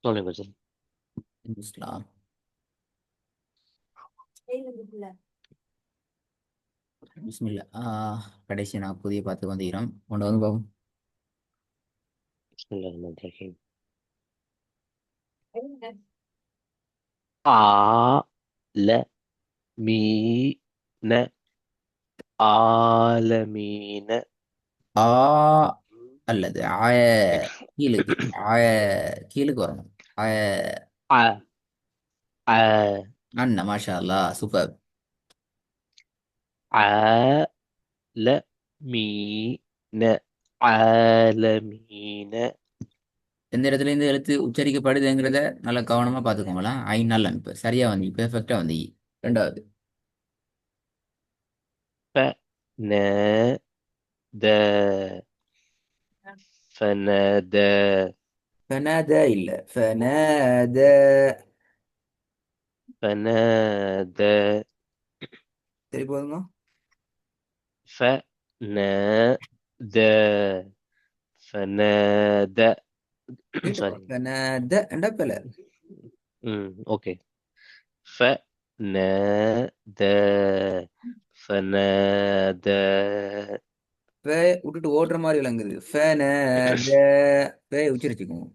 சொல்லுங்க கொஞ்சம். இஸ்லாம். பிஸ்மில்லா. கடைசி நான் புதிய பார்த்து வந்துக்கிறோம் கொண்டு வந்து பாப்போம். பிஸ்மில்லாஹிர் ரஹ்மானிர் ரஹீம். ஆ ல மீ ந ஆலமீன. ஆ அல்லது கீழுக்கு கீழுக்கு வரணும். அ அ அண்ணா மாஷா அல்லா சூப்பர். ஆ ல மீ ந ஆலமீன. எந்த இடத்துல இந்த எழுத்து உச்சரிக்கப்படுதுங்கிறத நல்லா கவனமா பார்த்துக்கோங்களா. நல்ல இப்ப சரியா வந்து பெர்ஃபெக்டா வந்து ரெண்டாவது ப ந த ஃபனத. ஃபனாத இல்ல ஃபனாத. ஃபனத. சரி போதுங்க. ஃப ந த ஃபனத. கேட்டுக்கோ சாரி. ஃபனாத எண்டப்பல. ஓகே. ف ن د فنادى. பே விட்டுட்டு ஓடுற மாதிரி விளங்குது. ஃபனாத பே உச்சரிச்சுக்கோங்க.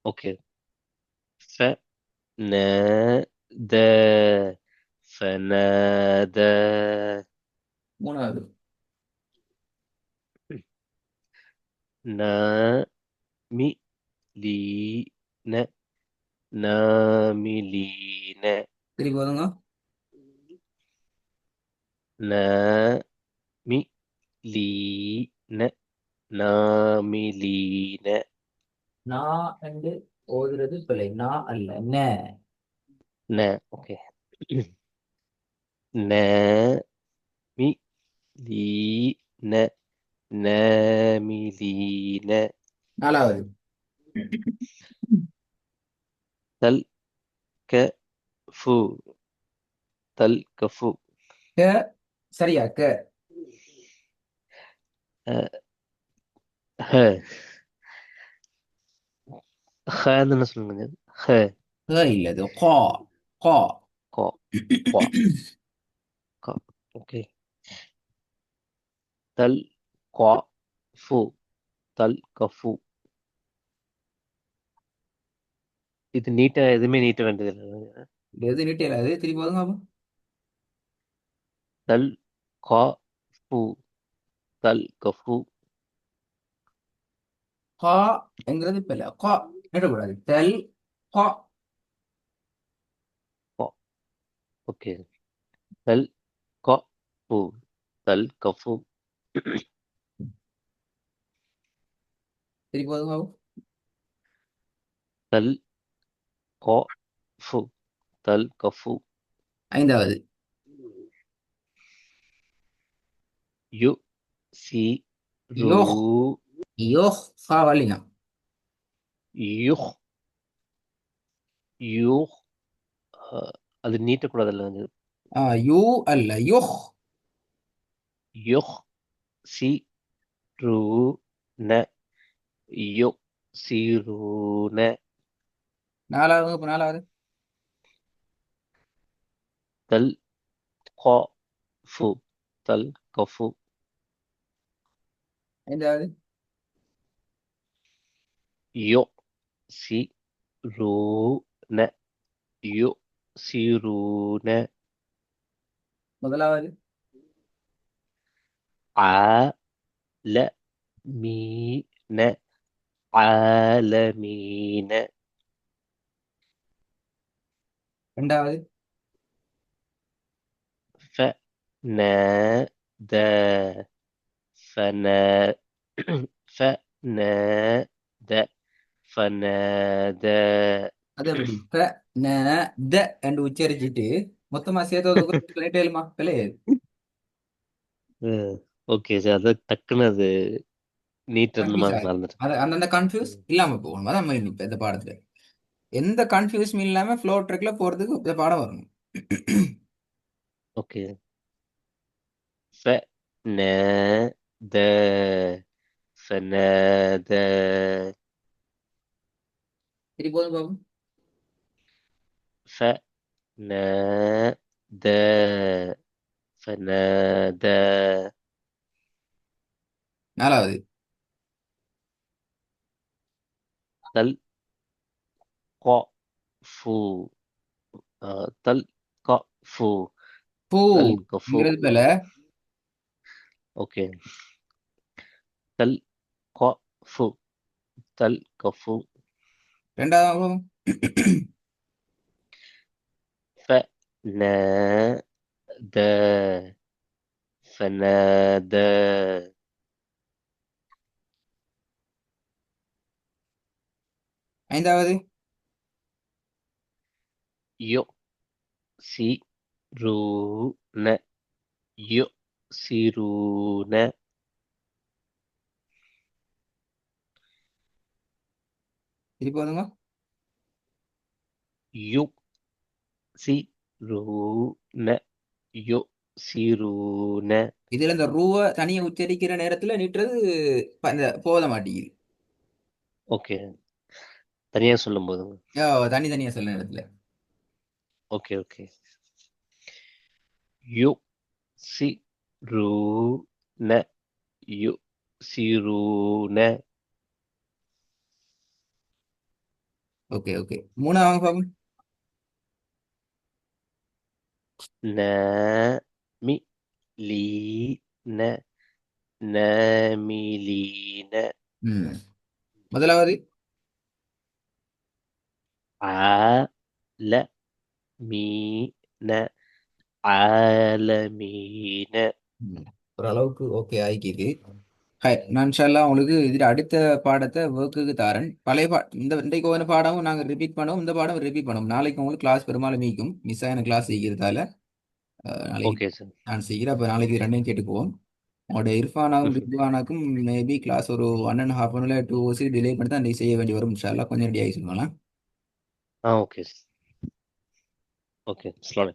اوكي. ف ن د فنادى. மூணாவது ن مي لي ன ناملين. சரி போதுங்க. ன مي لي ன ناملين. நான் என்று ஓதுறது பிழை. நான் அல்ல ந. ன ஓகே. ன مي لي ன ناملين. நாலாவது تل كفو. تل كفو. க சரியா க. أه، ه خالد نسل خ. க இல்லது கா கா. قا قا قا. اوكي. تل فو. تل كفو. இது நீட்டா எதுவுமே நீட்ட வேண்டியது இல்லை. எது நீட்டியல அது திருப்பி போதுங்க அப்போ. தல் ஃபு. தல் கஃபு. கா என்கிறது பிழை. கா நீட்டக்கூடாது. தெல் கா. قا. اوكي. தல் ஃபு. தல் கஃபு. திருப்பி போதுங்க அப்போ. தல் ஃபு. தல் கஃபு. ஐந்தாவது யு சி ரூ. யோஹ். யோஹ் ஃபா வல்லினம். யுஹ். யுஹ். அது நீட்டக்கூடாதுல்ல அது. யூ அல்ல யோஹ். யுஹ் சி ரூ ந யு சிரூன. நாலாவது இப்போ நாலாவது தல் ஃபு. தல் கஃபு. ஐந்தாவது யு சி ரூ ந யு சிரூன. முதலாவது ஆ ல மீ ந ஆலமீன. ரெண்டாவது ஃப ந த ஃபன. ஃப ந த ஃபனத. அது எப்படி ப ந த என்று உச்சரிச்சுட்டு மொத்தமா சேர்த்து சொல்லிட்டேலுமா பிள்ளையே. ஓகே சார், அது டக்குன்னு அது நீட் இருந்த கன்ஃபியூஸ் மாதிரி ஆகுது. மறந்துட்டேன். அது அந்த கன்ஃபியூஸ் இல்லாம போகணும். அதான் மெயின் இப்ப இந்த பாடத்துல எந்த கன்ஃபியூஸும் இல்லாம ஃப்ளோ ட்ரெக்ல போறதுக்கு இந்த பாடம் வரணும். ஓகே. ஃப ந த ஃபனத. சரி போதும் பாப்போம். فنادى فنادى. நாலாவது. تلقفوا. تلقفوا. تلقفوا. பூங்கிறது போல. اوكي. تلقفوا. تلقفوا. ரெண்டாவது பாப்போம். فنادى. فنادى. ஐந்தாவது. يؤسرون. يؤسرون. சரி போதுங்க. يؤسرون. يؤسرون. இதுல இந்த ரூவை தனியா உச்சரிக்கிற நேரத்துல நீட்டுறது இந்த போத மாட்டேங்குது. ஓகே. தனியா சொல்லும் போது. தனி தனியா சொல்ல நேரத்துல. Okay okay. يؤسرون. يؤسرون. Okay okay. மூணாவது பாப்போம். ناملين. ناملين. ம். முதலாவது. عالمين. عالمين. ம். ஓரளவுக்கு ஓகே ஆகிக்குது. ஹாய், நான் இன்ஷால்லா உங்களுக்கு இதில் அடுத்த பாடத்தை ஒர்க்குக்கு தாரேன். பழைய இந்த இன்றைக்கு ஒரு பாடமும் நாங்கள் ரிப்பீட் பண்ணுவோம், இந்த பாடம் ரிப்பீட் பண்ணுவோம். நாளைக்கு உங்களுக்கு கிளாஸ் பெரும்பாலும் மீக்கும் மிஸ் ஆன கிளாஸ் செய்கிறதால நாளைக்கு ஓகே சார். நான் செய்கிறேன். அப்போ நாளைக்கு இது ரெண்டையும் கேட்டுக்குவோம். உங்களோட இர்ஃபானாக்கும் ரித்வானாக்கும் மேபி கிளாஸ் ஒரு 1.5 hour 2 hours டிலே பண்ணி தான் செய்ய வேண்டி வரும். இன்ஷால்லா கொஞ்சம் ரெடி ஆகி சொல்லுங்களேன். ஓகே. ஓகே. ஸ்லோலி.